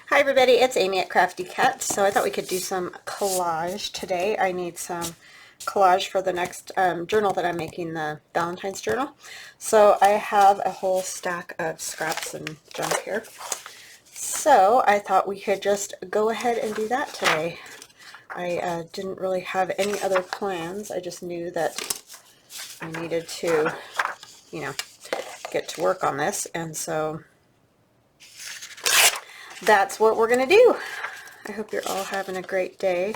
Hi everybody, it's Amy at Crafty Cat. So I thought we could do some collage today. I need some collage for the next journal that I'm making, the Valentine's journal. So I have a whole stack of scraps and junk here. So I thought we could just go ahead and do that today. I didn't really have any other plans. I just knew that I needed to, get to work on this, and so that's what we're going to do. I hope you're all having a great day.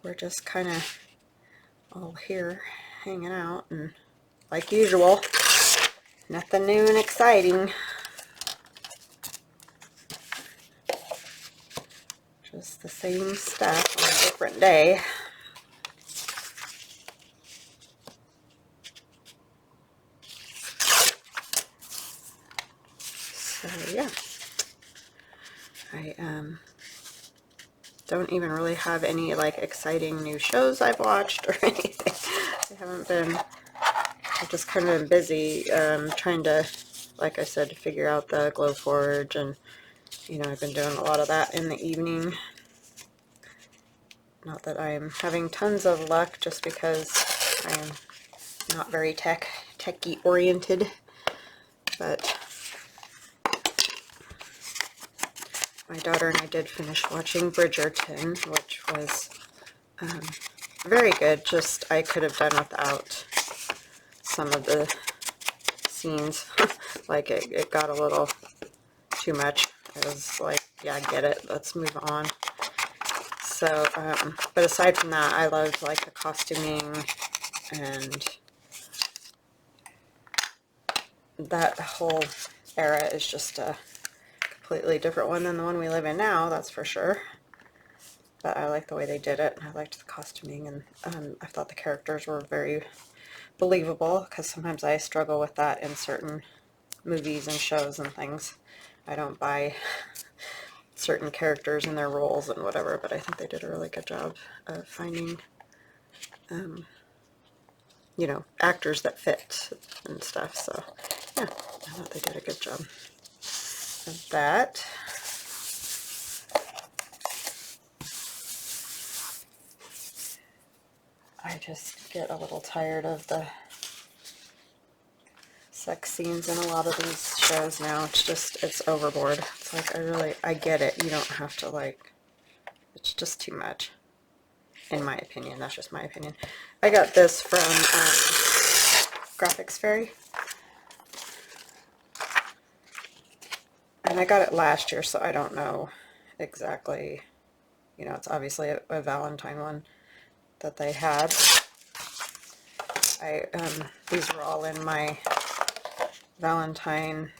We're just kind of all here hanging out, and like usual, nothing new and exciting. Just the same stuff on a different day. So yeah. I don't even really have any like exciting new shows I've watched or anything. I haven't been, I've just kind of been busy trying to, like I said, figure out the Glowforge, and I've been doing a lot of that in the evening. Not that I'm having tons of luck, just because I am not very techie oriented, but my daughter and I did finish watching Bridgerton, which was very good. Just I could have done without some of the scenes. Like it got a little too much. It was like, yeah, I get it. Let's move on. So, but aside from that, I loved like the costuming, and that whole era is just a completely different one than the one we live in now, that's for sure. But I like the way they did it, and I liked the costuming, and I thought the characters were very believable, because sometimes I struggle with that in certain movies and shows and things. I don't buy certain characters and their roles and whatever, but I think they did a really good job of finding actors that fit and stuff. So yeah, I thought they did a good job of that. I just get a little tired of the sex scenes in a lot of these shows now. It's overboard. It's like, I get it. You don't have to, like, it's just too much, in my opinion. That's just my opinion. I got this from Graphics Fairy, and I got it last year, so I don't know exactly. It's obviously a Valentine one that they had. These were all in my Valentine,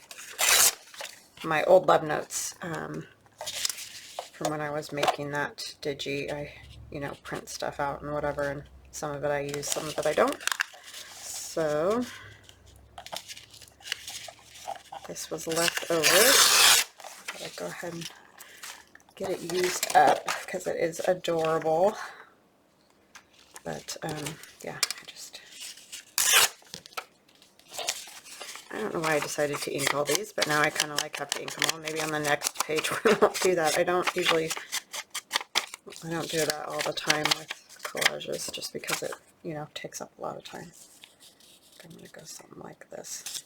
my old love notes from when I was making that digi. I print stuff out and whatever, and some of it I use, some of it I don't. So this was left over. I'll go ahead and get it used up because it is adorable. But yeah, I don't know why I decided to ink all these, but now I kind of like have to ink them all. Maybe on the next page we won't do that. I don't do that all the time with collages, just because it, takes up a lot of time. I'm going to go something like this.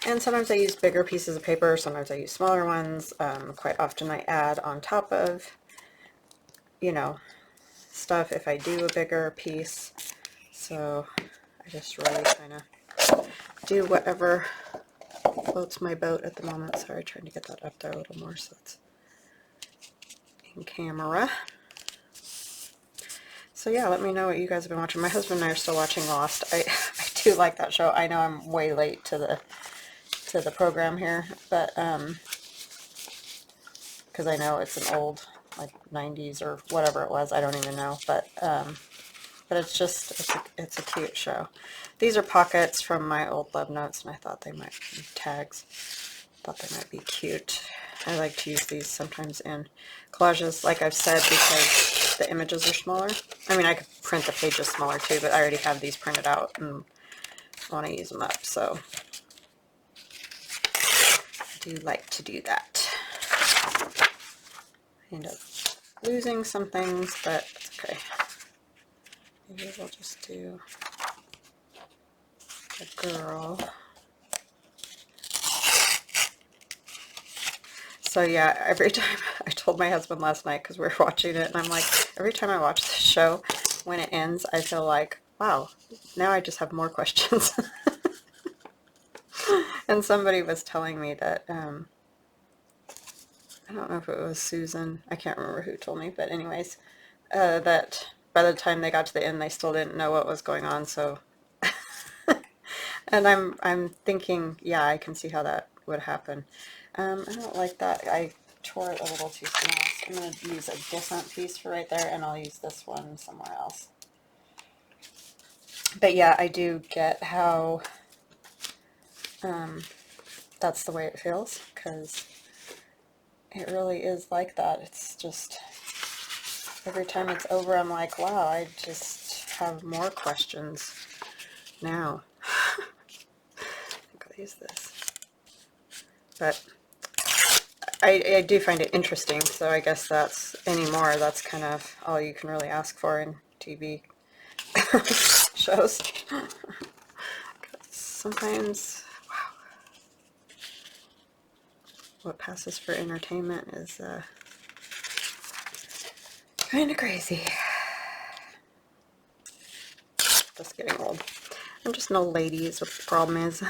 And sometimes I use bigger pieces of paper, sometimes I use smaller ones. Quite often I add on top of, stuff if I do a bigger piece. So I just really kind of do whatever floats my boat at the moment. Sorry, trying to get that up there a little more so it's in camera. So yeah, let me know what you guys have been watching. My husband and I are still watching Lost. I do like that show. I know I'm way late to the program here, but because I know it's an old, like 90s or whatever it was. I don't even know, but it's a cute show. These are pockets from my old love notes, and I thought they might be tags. Thought they might be cute. I like to use these sometimes in collages, like I've said, because the images are smaller. I mean, I could print the pages smaller too, but I already have these printed out and want to use them up, so I do like to do that. I end up losing some things, but it's okay. Maybe we'll just do a girl. So yeah, every time, I told my husband last night because we were watching it, and I'm like, every time I watch the show, when it ends, I feel like, wow, now I just have more questions. And somebody was telling me that, I don't know if it was Susan, I can't remember who told me, but anyways, that by the time they got to the end, they still didn't know what was going on, so, and I'm thinking, yeah, I can see how that would happen. I don't like that. I tore it a little too small, so I'm going to use a different piece for right there, and I'll use this one somewhere else. But yeah, I do get how that's the way it feels, because it really is like that. It's just, every time it's over, I'm like, wow, I just have more questions now. I think I'll use this. But I do find it interesting, so I guess that's kind of all you can really ask for in TV shows. Sometimes, wow, what passes for entertainment is kind of crazy. Just getting old. I'm just an old lady is what the problem is. I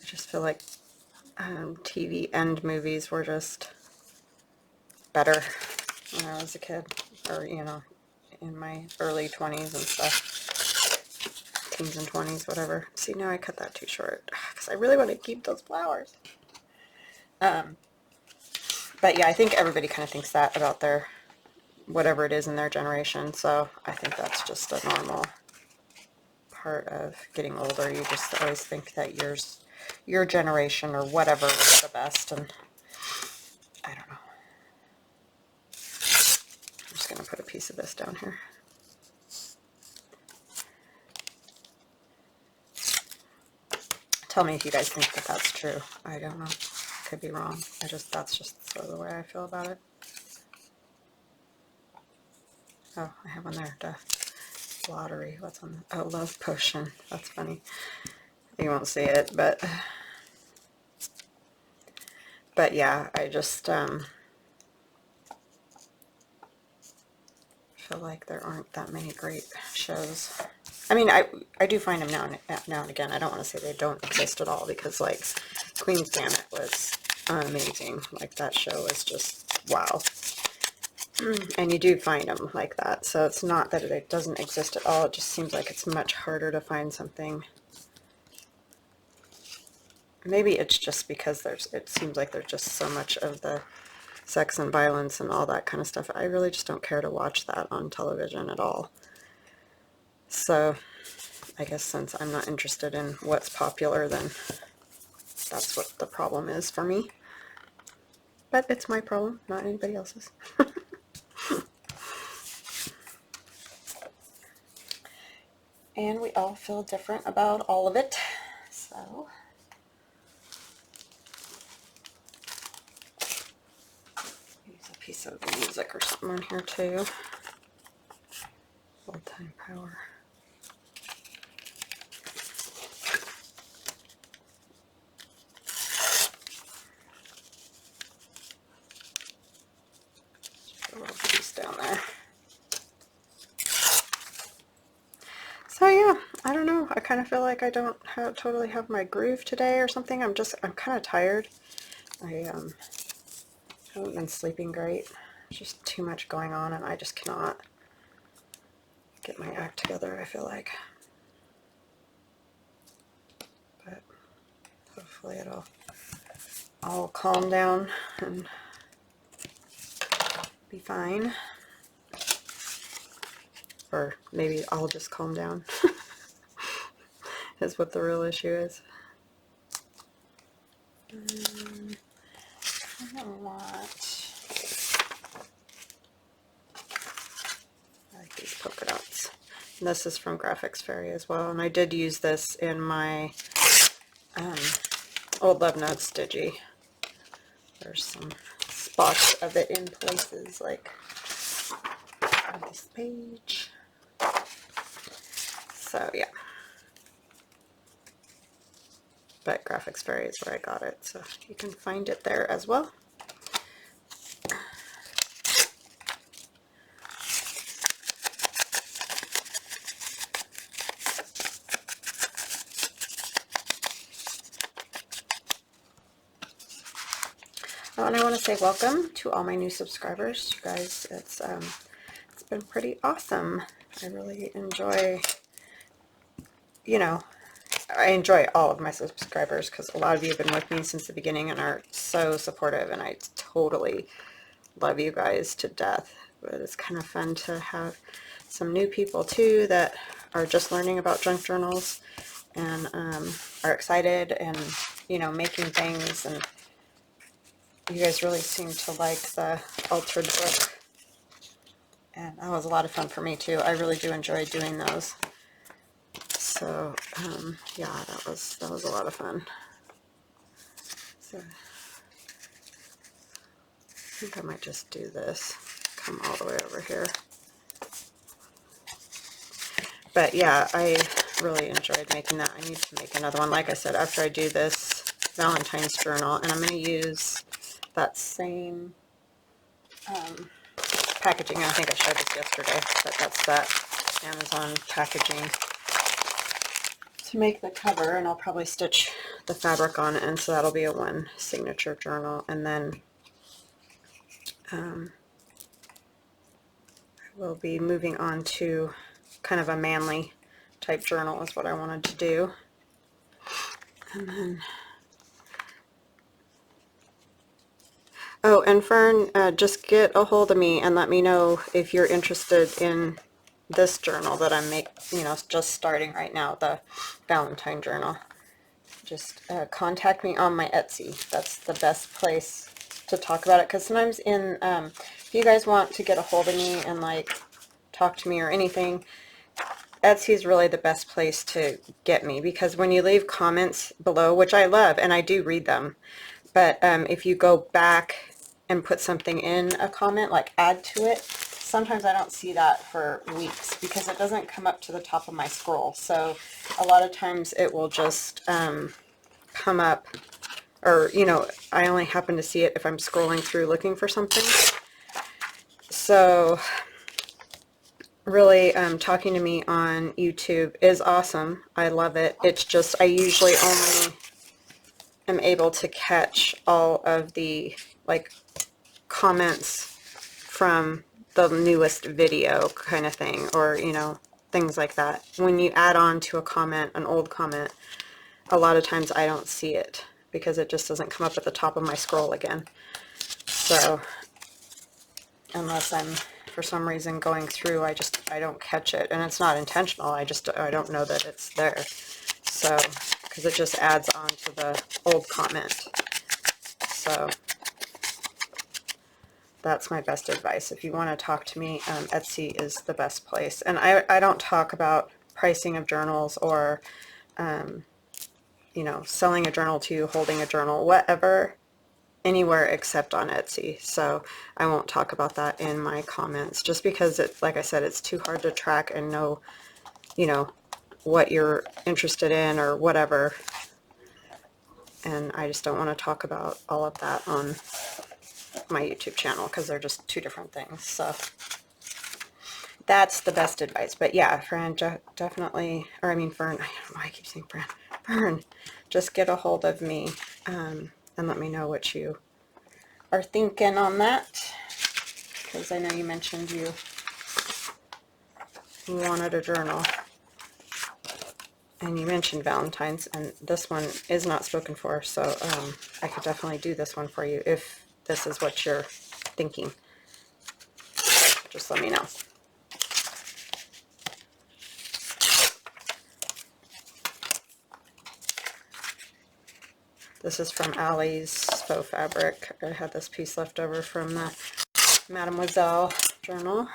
just feel like TV and movies were just better when I was a kid, or, you know, in my early 20s and stuff, teens and 20s, whatever. See, now I cut that too short because I really want to keep those flowers. But yeah, I think everybody kind of thinks that about their, whatever it is in their generation, so I think that's just a normal part of getting older. You just always think that your generation or whatever was the best, and I don't know. I'm just going to put a piece of this down here. Tell me if you guys think that that's true. I don't know. Could be wrong. That's just sort of the way I feel about it. Oh, I have one there. Duh. Lottery. What's on the, oh, love potion. That's funny. You won't see it, but yeah, I just feel like there aren't that many great shows. I mean, I do find them now and again. I don't want to say they don't exist at all, because like Queen's Gambit was amazing. Like that show was just wow. And you do find them like that. So it's not that it doesn't exist at all. It just seems like it's much harder to find something. Maybe it's just because it seems like there's just so much of the sex and violence and all that kind of stuff. I really just don't care to watch that on television at all. So I guess since I'm not interested in what's popular, then that's what the problem is for me. But it's my problem, not anybody else's. And we all feel different about all of it. So use a piece of music or something on here too. Valentines Power. Just put a little piece down there. So yeah, I don't know. I kind of feel like I don't totally have my groove today or something. I'm kind of tired. I haven't been sleeping great. There's just too much going on, and I just cannot get my act together, I feel like. But hopefully it'll all calm down and be fine. Or maybe I'll just calm down. Is what the real issue is. I like these polka dots. This is from Graphics Fairy as well, and I did use this in my Old Love Notes digi. There's some spots of it in places, like on this page. So yeah. But Graphics Fairy is where I got it, so you can find it there as well. Oh, and I want to say welcome to all my new subscribers. You guys, it's been pretty awesome. I really enjoy, I enjoy all of my subscribers because a lot of you have been with me since the beginning and are so supportive, and I totally love you guys to death. But it's kind of fun to have some new people too that are just learning about junk journals and are excited and, making things. And you guys really seem to like the altered book, and that was a lot of fun for me too. I really do enjoy doing those. So yeah, that was a lot of fun. So I think I might just do this, come all the way over here. But yeah, I really enjoyed making that. I need to make another one, like I said, after I do this Valentine's journal, and I'm going to use that same packaging. I think I showed this yesterday, but that's that Amazon packaging to make the cover, and I'll probably stitch the fabric on it, and so that'll be a one signature journal. And then I will be moving on to kind of a manly type journal is what I wanted to do. And then oh, and Fern, just get a hold of me and let me know if you're interested in this journal that I'm just starting right now, the Valentine journal. Just contact me on my Etsy. That's the best place to talk about it, because sometimes if you guys want to get a hold of me and like talk to me or anything, Etsy is really the best place to get me, because when you leave comments below, which I love and I do read them, but if you go back and put something in a comment, like add to it, sometimes I don't see that for weeks because it doesn't come up to the top of my scroll. So a lot of times it will just come up, or I only happen to see it if I'm scrolling through looking for something. So really, talking to me on YouTube is awesome. I love it. It's just I usually only am able to catch all of the comments from the newest video kind of thing, or things like that. When you add on to a comment, an old comment, a lot of times I don't see it because it just doesn't come up at the top of my scroll again. So unless I'm for some reason going through, I don't catch it, and it's not intentional. I don't know that it's there. So because it just adds on to the old comment. So that's my best advice. If you want to talk to me, Etsy is the best place. And I don't talk about pricing of journals or, selling a journal to you, holding a journal, whatever, anywhere except on Etsy. So I won't talk about that in my comments, just because like I said, it's too hard to track and know, what you're interested in or whatever. And I just don't want to talk about all of that on my YouTube channel because they're just two different things. So that's the best advice. But yeah, Fran, definitely, or I mean Fern, I don't know why I keep saying Fran. Fern, just get a hold of me and let me know what you are thinking on that, because I know you mentioned you wanted a journal, and you mentioned Valentine's, and this one is not spoken for, so I could definitely do this one for you if this is what you're thinking. Just let me know. This is from Allie's Faux Fabric. I had this piece left over from the Mademoiselle journal.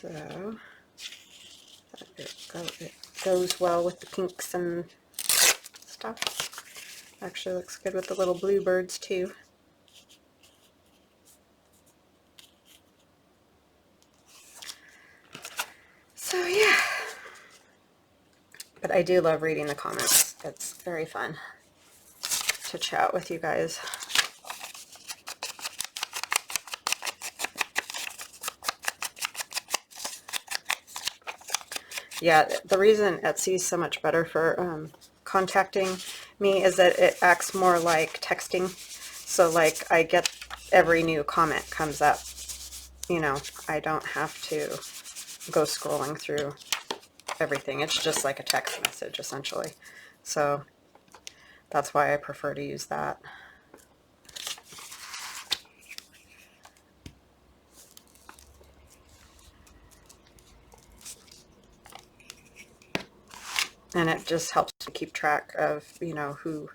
So it goes well with the pinks and stuff. Actually looks good with the little bluebirds too. So yeah, but I do love reading the comments. It's very fun to chat with you guys. Yeah, the reason Etsy's so much better for contacting me is that it acts more like texting. So like I get every new comment comes up, you know, I don't have to go scrolling through everything. It's just like a text message essentially. So that's why I prefer to use that. And it just helps to keep track of, you know, who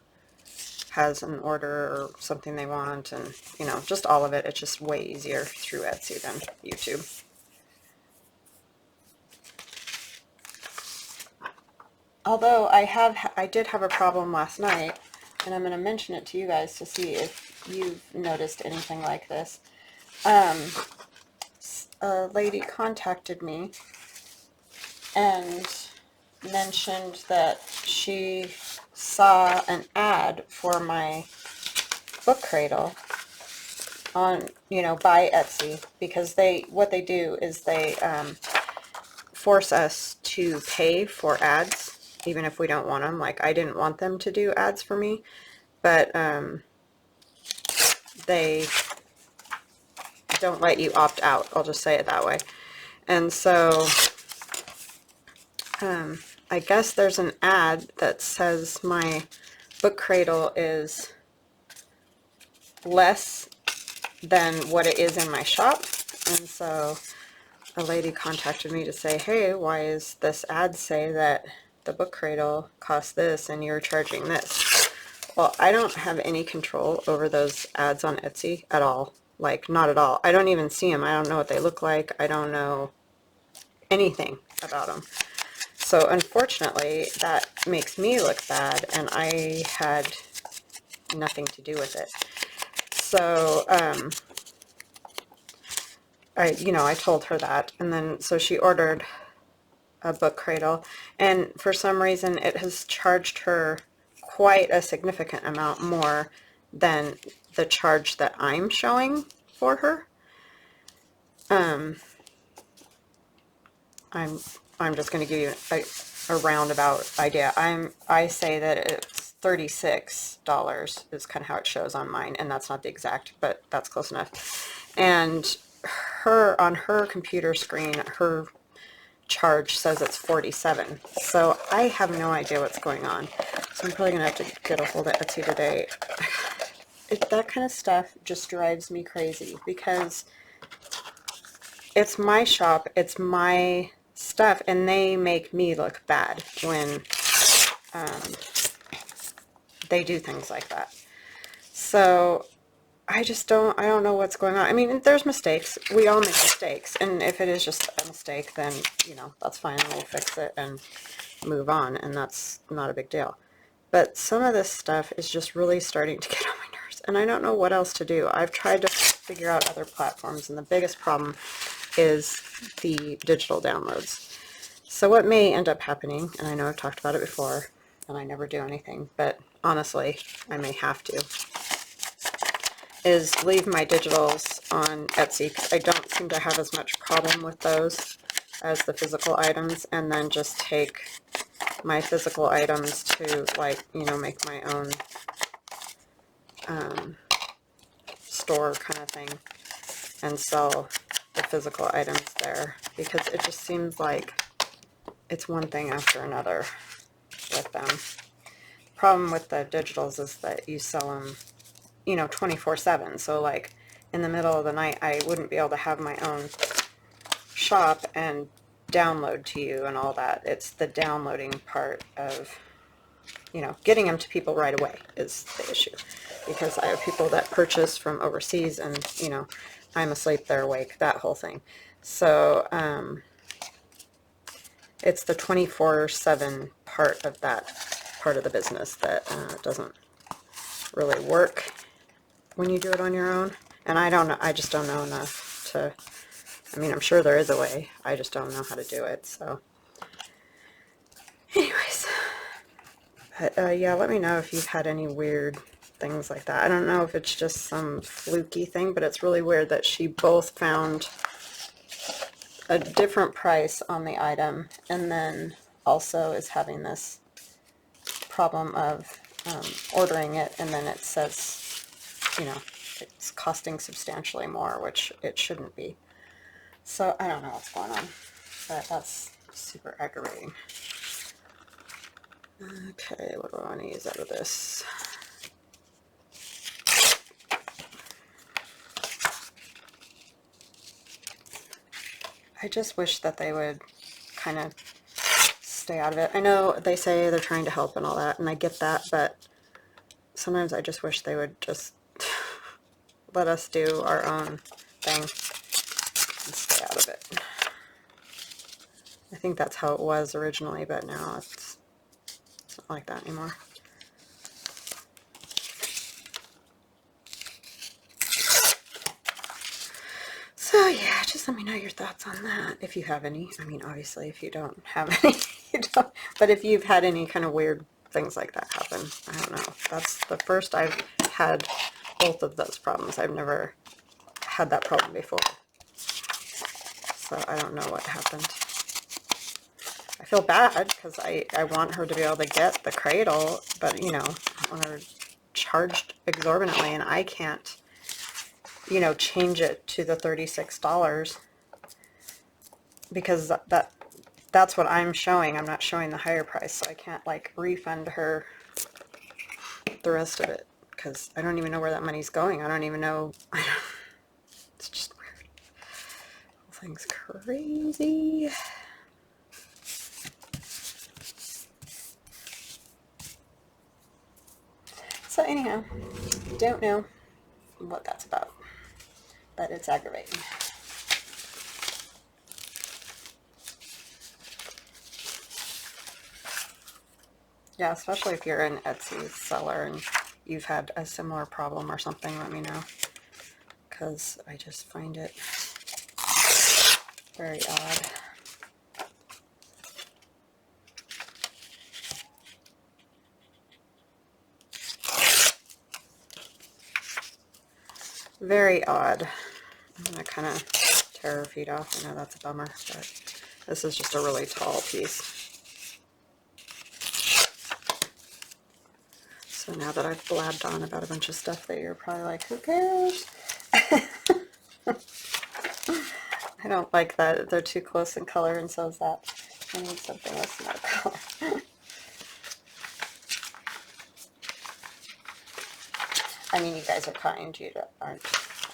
has an order or something they want, and, you know, just all of it. It's just way easier through Etsy than YouTube. Although I did have a problem last night, and I'm going to mention it to you guys to see if you've noticed anything like this. A lady contacted me and mentioned that she saw an ad for my book cradle on, you know, by Etsy, because what they do is they force us to pay for ads even if we don't want them. Like, I didn't want them to do ads for me, but they don't let you opt out, I'll just say it that way. And so I guess there's an ad that says my book cradle is less than what it is in my shop. And so a lady contacted me to say, hey, why is this ad say that the book cradle costs this and you're charging this? Well, I don't have any control over those ads on Etsy at all. Like, not at all. I don't even see them. I don't know what they look like. I don't know anything about them. So unfortunately, that makes me look bad, and I had nothing to do with it. So I told her that, and then so she ordered a book cradle, and for some reason it has charged her quite a significant amount more than the charge that I'm showing for her. I'm just going to give you a roundabout idea. I say that it's $36 is kind of how it shows on mine, and that's not the exact, but that's close enough. And on her computer screen, her charge says it's $47. So I have no idea what's going on. So I'm probably going to have to get a hold of Etsy today. That kind of stuff just drives me crazy, because it's my shop, it's my stuff, and they make me look bad when they do things like that. So I don't know what's going on. I mean, there's mistakes. We all make mistakes, and if it is just a mistake, then, you know, that's fine, we'll fix it and move on, and that's not a big deal. But some of this stuff is just really starting to get on my nerves, and I don't know what else to do. I've tried to figure out other platforms, and the biggest problem is the digital downloads. So what may end up happening, and I know I've talked about it before, and I never do anything, but honestly, I may have to, is leave my digitals on Etsy, because I don't seem to have as much problem with those as the physical items, and then just take my physical items to, like, you know, make my own store kind of thing and sell the physical items there, because it just seems like it's one thing after another with them. The problem with the digitals is that you sell them, you know, 24/7. So like in the middle of the night, I wouldn't be able to have my own shop and download to you and all that. It's the downloading part of, you know, getting them to people right away is the issue, because I have people that purchase from overseas, and, you know, I'm asleep, they're awake, that whole thing. So it's the 24/7 part of that part of the business that doesn't really work when you do it on your own. And I don't know, I just don't know enough to, I mean, I'm sure there is a way, I just don't know how to do it. So anyways, but yeah, let me know if you've had any weird things like that. I don't know if it's just some fluky thing, but it's really weird that she both found a different price on the item and then also is having this problem of ordering it and then it says, you know, it's costing substantially more, which it shouldn't be. So I don't know what's going on, but that's super aggravating. Okay, what do I want to use out of this? I just wish that they would kind of stay out of it. I know they say they're trying to help and all that, and I get that, but sometimes I just wish they would just let us do our own thing and stay out of it. I think that's how it was originally, but now it's not like that anymore. So yeah, just let me know your thoughts on that, if you have any. I mean, obviously, if you don't have any, you don't. But if you've had any kind of weird things like that happen, I don't know. That's the first I've had both of those problems. I've never had that problem before. So I don't know what happened. I feel bad because I want her to be able to get the cradle, but you know, I want her charged exorbitantly, and I can't, you know, change it to the $36 because that's what I'm showing. I'm not showing the higher price, so I can't like refund her the rest of it because I don't even know where that money's going. I don't even know. It's just weird. The whole thing's crazy. So anyhow, don't know what that's about, but it's aggravating. Yeah, especially if you're an Etsy seller and you've had a similar problem or something, let me know, because I just find it very odd. Very odd. I'm going to kind of tear her feet off. I know that's a bummer, but this is just a really tall piece. So now that I've blabbed on about a bunch of stuff that you're probably like, who cares? I don't like that. They're too close in color, and so is that. I need something with more color. I mean, you guys are kind. You aren't,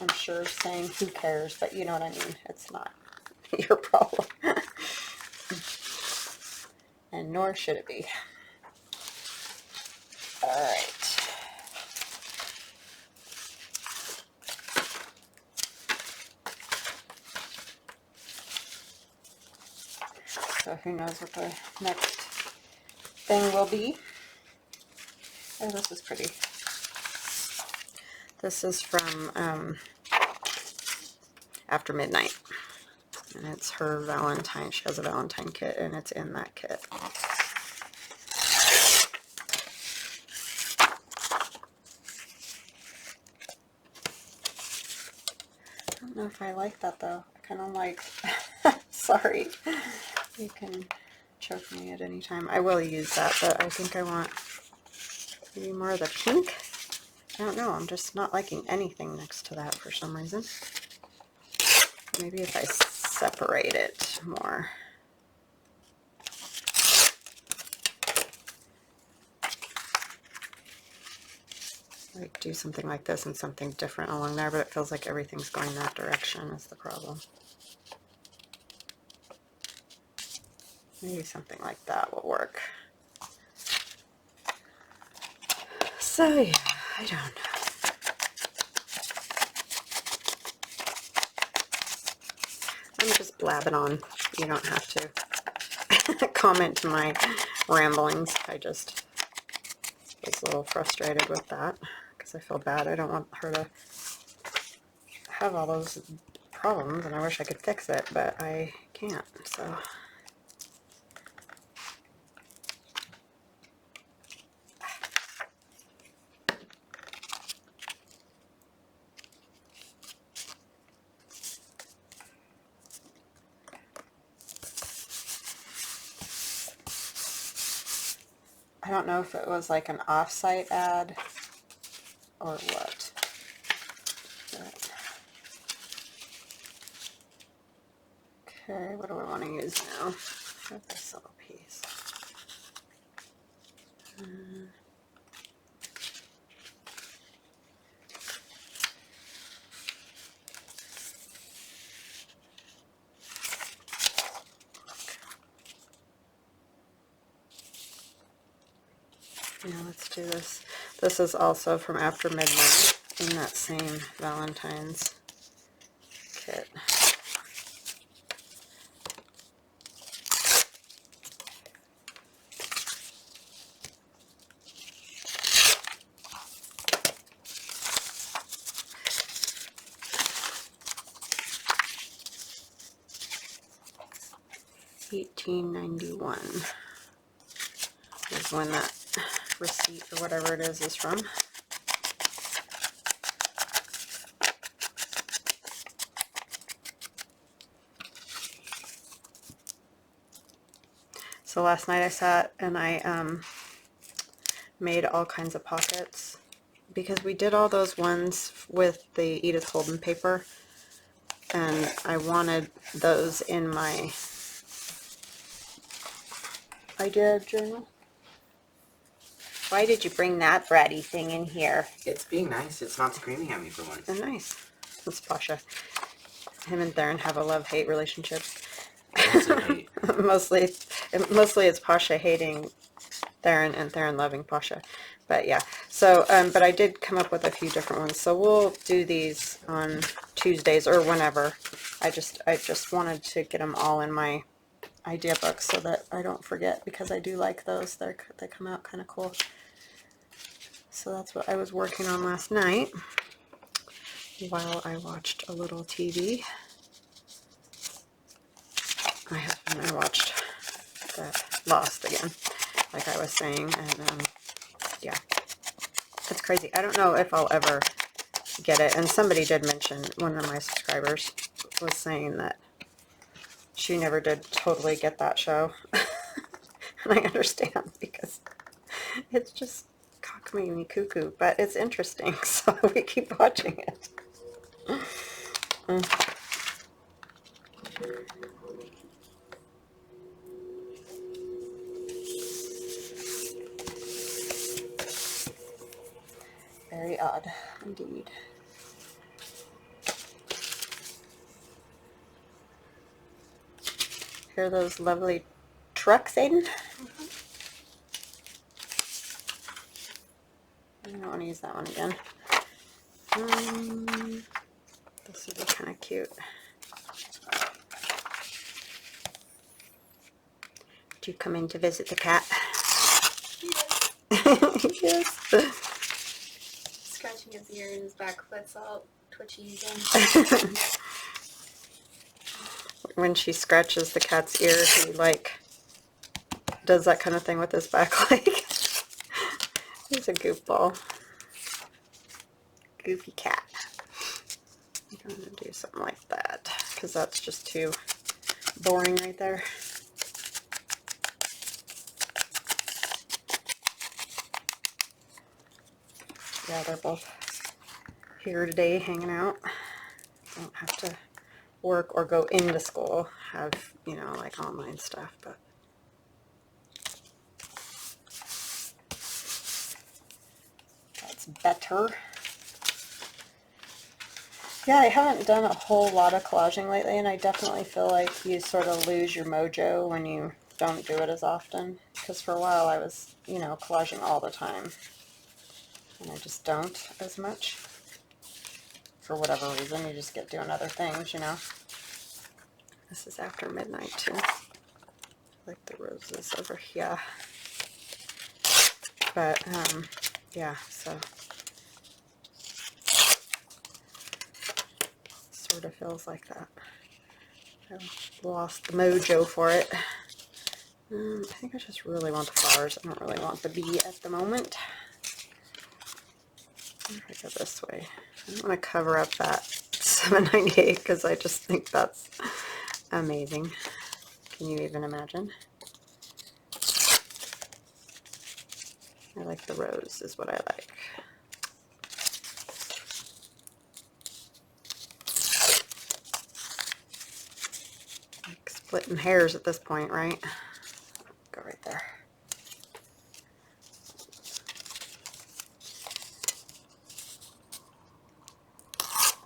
I'm sure, saying who cares, but you know what I mean. It's not your problem. And nor should it be. Alright. So who knows what the next thing will be. Oh, this is pretty. This is from After Midnight. And it's her Valentine. She has a Valentine kit, and it's in that kit. I don't know if I like that, though. I kind of like... Sorry. You can choke me at any time. I will use that, but I think I want maybe more of the pink. I don't know. I'm just not liking anything next to that for some reason. Maybe if I separate it more. Like do something like this and something different along there, but it feels like everything's going that direction is the problem. Maybe something like that will work. So yeah, I don't know. I'm just blabbing on. You don't have to comment to my ramblings. I just was a little frustrated with that because I feel bad. I don't want her to have all those problems, and I wish I could fix it, but I can't, so. I don't know if it was like an off-site ad or what. But, okay, what do I want to use now? Got this little piece. 'Kay, let's do this. This is also from After Midnight in that same Valentine's kit. $18.91 is when that receipt or whatever it is from. So last night I sat and I made all kinds of pockets because we did all those ones with the Edith Holden paper, and I wanted those in my idea journal. Why did you bring that bratty thing in here? It's being nice. It's not screaming at me for once. Oh, nice. That's Pasha. Him and Theron have a love-hate relationship. Hate. mostly it's Pasha hating Theron and Theron loving Pasha. But yeah, so but I did come up with a few different ones. So we'll do these on Tuesdays or whenever. I just wanted to get them all in my idea book so that I don't forget, because I do like those. They come out kind of cool. So that's what I was working on last night while I watched a little TV. My husband and I watched that Lost again, like I was saying, and yeah, it's crazy. I don't know if I'll ever get it, and somebody did mention, one of my subscribers was saying that she never did totally get that show. And I understand, because it's just cockamamie cuckoo, but it's interesting, so we keep watching it. Very odd, indeed. Hear those lovely trucks, Aiden? I don't want to use that one again. This would be kind of cute. Did you come in to visit the cat? Yes. Scratching his ear and his back foot's all twitchy again. When she scratches the cat's ear, he like does that kind of thing with his back leg. He's a goofball. Goofy cat. I'm going to do something like that, because that's just too boring right there. Yeah, they're both here today hanging out. Don't have to work or go into school, have, you know, like online stuff, but that's better. Yeah, I haven't done a whole lot of collaging lately, and I definitely feel like you sort of lose your mojo when you don't do it as often, because for a while I was, you know, collaging all the time, and I just don't as much. For whatever reason, you just get doing other things, you know. This is after midnight too. Like the roses over here. But yeah, so sort of feels like that. I lost the mojo for it. I think I just really want the flowers. I don't really want the bee at the moment. If I go this way, I don't want to cover up that $7.98 because I just think that's amazing. Can you even imagine? I like the rose is what I like. Like splitting hairs at this point, right? Go right there.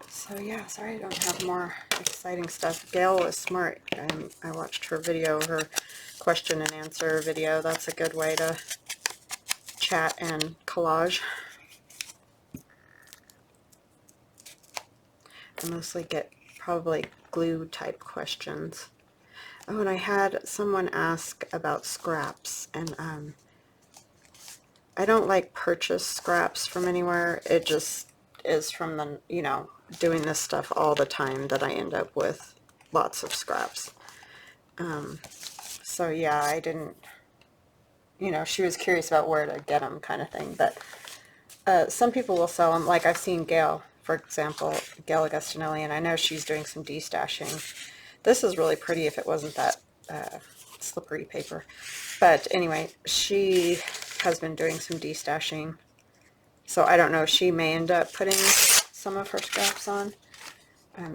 So yeah, sorry I don't have more exciting stuff. Gail was smart. I watched her video, her question and answer video. That's a good way to chat and collage. I mostly get probably glue type questions. Oh, and I had someone ask about scraps, and I don't like purchase scraps from anywhere. It just is from the, you know, doing this stuff all the time that I end up with lots of scraps. So yeah, I didn't, you know, she was curious about where to get them kind of thing, but some people will sell them. Like I've seen Gail, for example, Gail Augustinelli, and I know she's doing some destashing. This is really pretty if it wasn't that slippery paper. But anyway, she has been doing some destashing. So I don't know, she may end up putting some of her scraps on.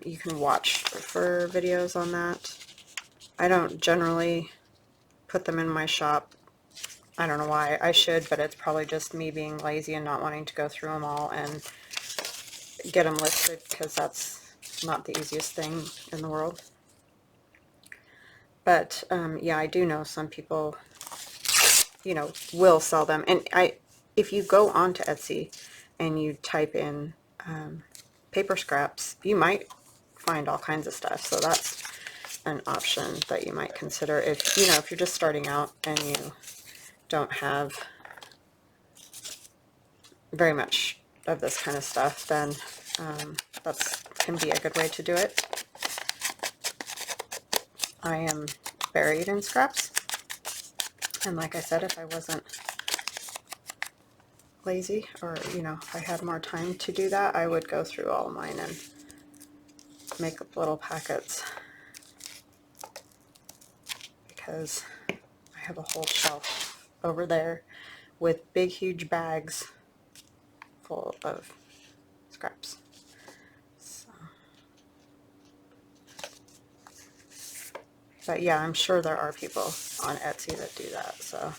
You can watch for videos on that. I don't generally put them in my shop. I don't know why. I should, but it's probably just me being lazy and not wanting to go through them all and get them listed, because that's not the easiest thing in the world. But yeah, I do know some people, you know, will sell them. And if you go onto Etsy and you type in paper scraps, you might find all kinds of stuff. So that's an option that you might consider if, you know, if you're just starting out and you don't have very much of this kind of stuff, then that can be a good way to do it. I am buried in scraps, and like I said, if I wasn't lazy, or you know, if I had more time to do that, I would go through all of mine and make up little packets, because I have a whole shelf over there with big huge bags full of scraps. But yeah, I'm sure there are people on Etsy that do that, so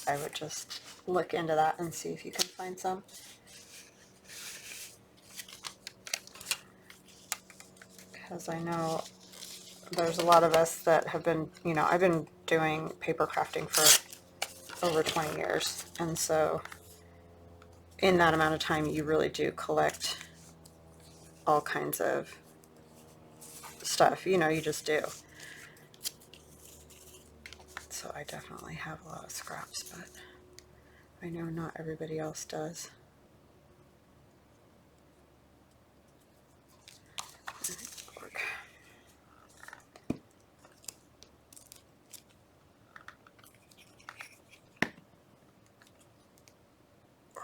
I would just look into that and see if you can find some. Because I know there's a lot of us that have been, you know, I've been doing paper crafting for over 20 years, and so in that amount of time you really do collect all kinds of stuff, you know, you just do. So I definitely have a lot of scraps, but I know not everybody else does.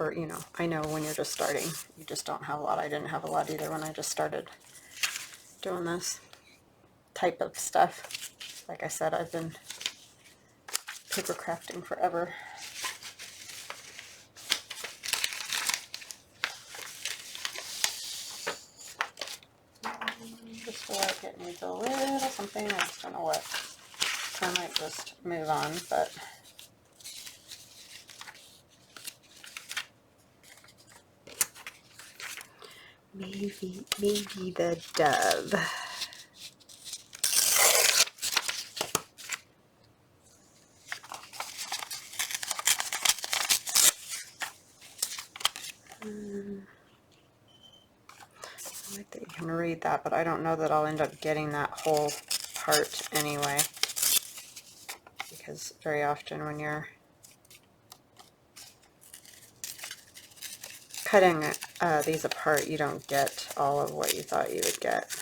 Or, you know, I know when you're just starting, you just don't have a lot. I didn't have a lot either when I just started doing this type of stuff. Like I said, I've been paper crafting forever. Just feel like it needs a little something. I just don't know what. So I might just move on, but maybe the dove. I like that you can read that, but I don't know that I'll end up getting that whole apart anyway, because very often when you're cutting these apart, you don't get all of what you thought you would get.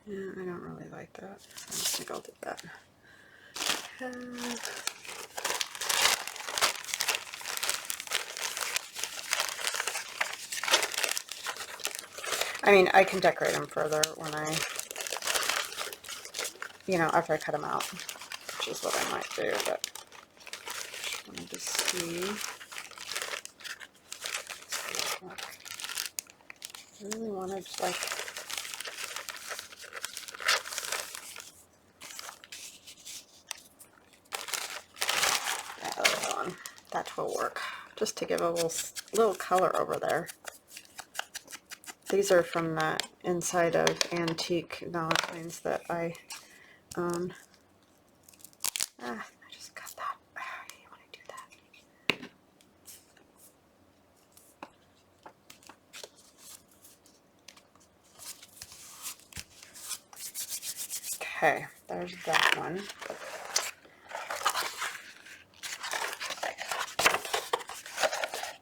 Yeah, I don't really like that, so I think I'll do that. I mean, I can decorate them further when I, you know, after I cut them out, which is what I might do, but just wanted to see. I really wanted, like, that will work, just to give a little color over there. These are from the inside of Antique Valentines that I own. I just cut that. You want to do that? Okay, there's that one.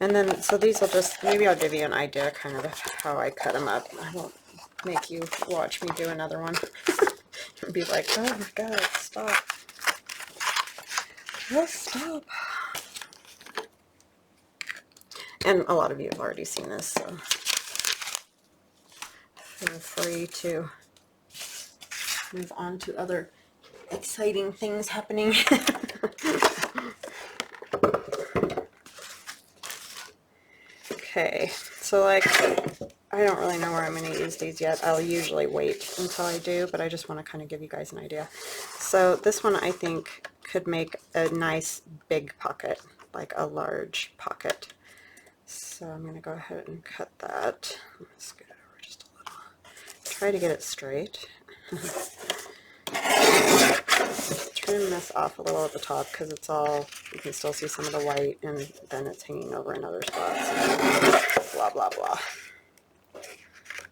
And then, so these will just, maybe I'll give you an idea kind of how I cut them up. I won't make you watch me do another one. And be like, oh my god, stop. Just stop. And a lot of you have already seen this, so feel free to move on to other exciting things happening. Okay, so like, I don't really know where I'm going to use these yet. I'll usually wait until I do, but I just want to kind of give you guys an idea. So this one I think could make a nice big pocket, like a large pocket. So I'm going to go ahead and cut that. Let's get it over just a little. Try to get it straight. Trim this off a little at the top because it's all, you can still see some of the white, and then it's hanging over in other spots. Blah, blah, blah.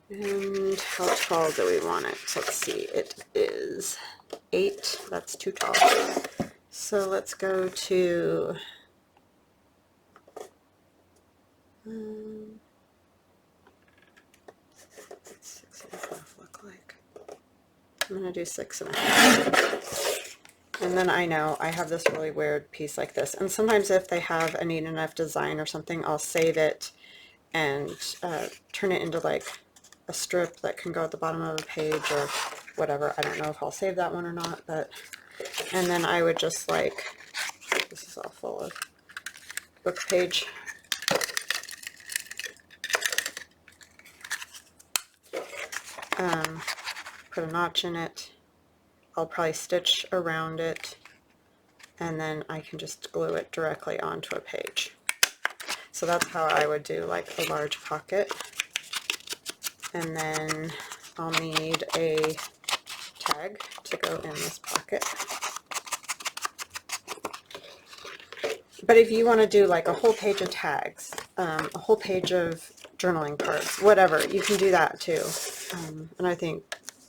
And how tall do we want it? So let's see, it is 8. That's too tall. So let's go to what's 6.5 look like? I'm going to do 6.5. And then I know I have this really weird piece like this. And sometimes if they have a neat enough design or something, I'll save it and turn it into like a strip that can go at the bottom of a page or whatever. I don't know if I'll save that one or not, but, and then I would just like, this is all full of book page. Put a notch in it. I'll probably stitch around it, and then I can just glue it directly onto a page. So that's how I would do like a large pocket. And then I'll need a tag to go in this pocket. But if you want to do like a whole page of tags, a whole page of journaling cards, whatever, you can do that too. And I think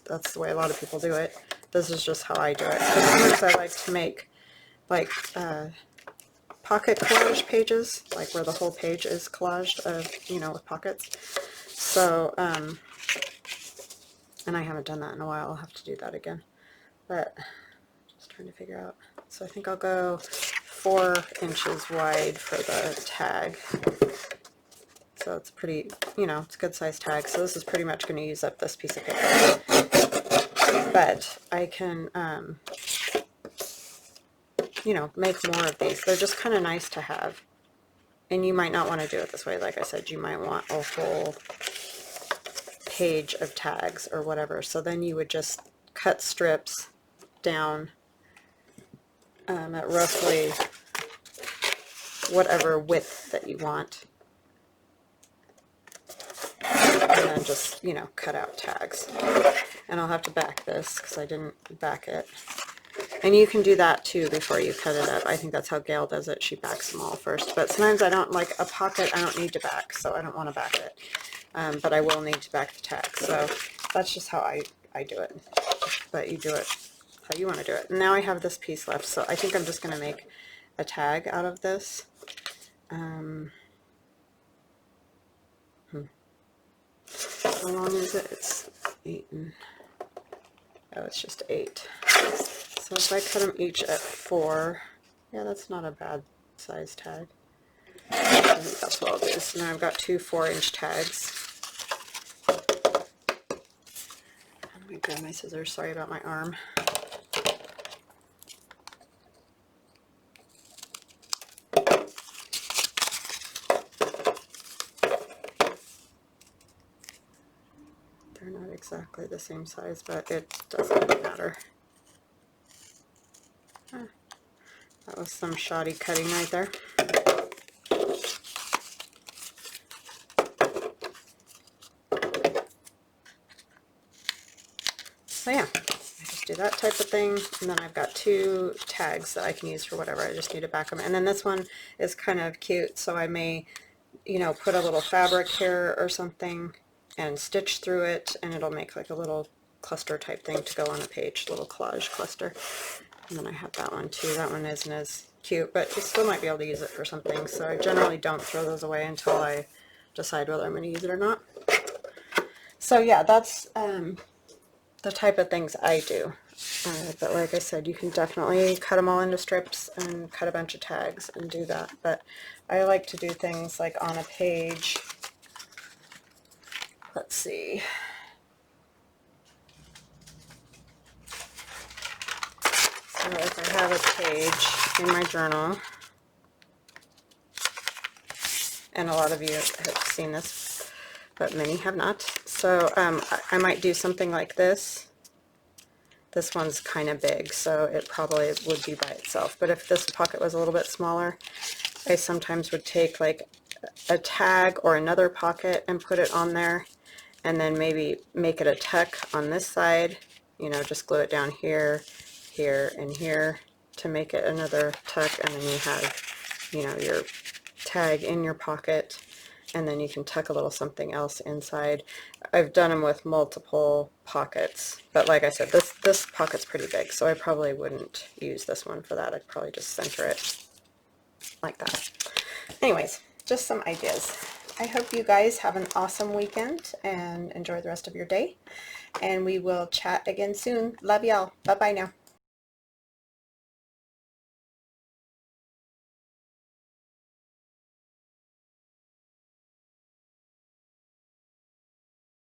that's the way a lot of people do it. This is just how I do it. Sometimes I like to make like pocket collage pages, like where the whole page is collaged of, you know, with pockets. So, and I haven't done that in a while. I'll have to do that again. But just trying to figure out. So I think I'll go 4 inches wide for the tag. So it's pretty, you know, it's a good size tag. So this is pretty much going to use up this piece of paper. But I can, you know, make more of these. They're just kind of nice to have. And you might not want to do it this way. Like I said, you might want a whole page of tags or whatever. So then you would just cut strips down at roughly whatever width that you want. And then just, you know, cut out tags. And I'll have to back this because I didn't back it. And you can do that too before you cut it up. I think that's how Gail does it. She backs them all first. But sometimes I don't like a pocket. I don't need to back, so I don't want to back it. But I will need to back the tag. So that's just how I do it. But you do it how you want to do it. And now I have this piece left, so I think I'm just going to make a tag out of this. How long is it? It's 8 and... oh, it's just 8. So if I cut them each at 4, yeah, that's not a bad size tag. I think that's what I'll do. So now I've got 2 4-inch tags. Let me grab my scissors. Sorry about my arm. They're not exactly the same size, but it doesn't matter. That was some shoddy cutting right there. So yeah, I just do that type of thing, and then I've got 2 tags that I can use for whatever. I just need to back them. And then this one is kind of cute, so I may, you know, put a little fabric here or something and stitch through it, and it'll make like a little cluster type thing to go on a page, little collage cluster. And then I have that one too. That one isn't as cute, but you still might be able to use it for something. So I generally don't throw those away until I decide whether I'm going to use it or not. So yeah, that's the type of things I do. But like I said, you can definitely cut them all into strips and cut a bunch of tags and do that. But I like to do things like on a page. Let's see. So if I have a page in my journal, and a lot of you have seen this, but many have not. So I might do something like this. This one's kind of big, so it probably would be by itself. But if this pocket was a little bit smaller, I sometimes would take like a tag or another pocket and put it on there, and then maybe make it a tuck on this side, you know, just glue it down here, here, and here to make it another tuck, and then you have, you know, your tag in your pocket, and then you can tuck a little something else inside. I've done them with multiple pockets, but like I said, this pocket's pretty big, so I probably wouldn't use this one for that. I'd probably just center it like that. Anyways, just some ideas. I hope you guys have an awesome weekend and enjoy the rest of your day, and we will chat again soon. Love y'all. Bye bye now.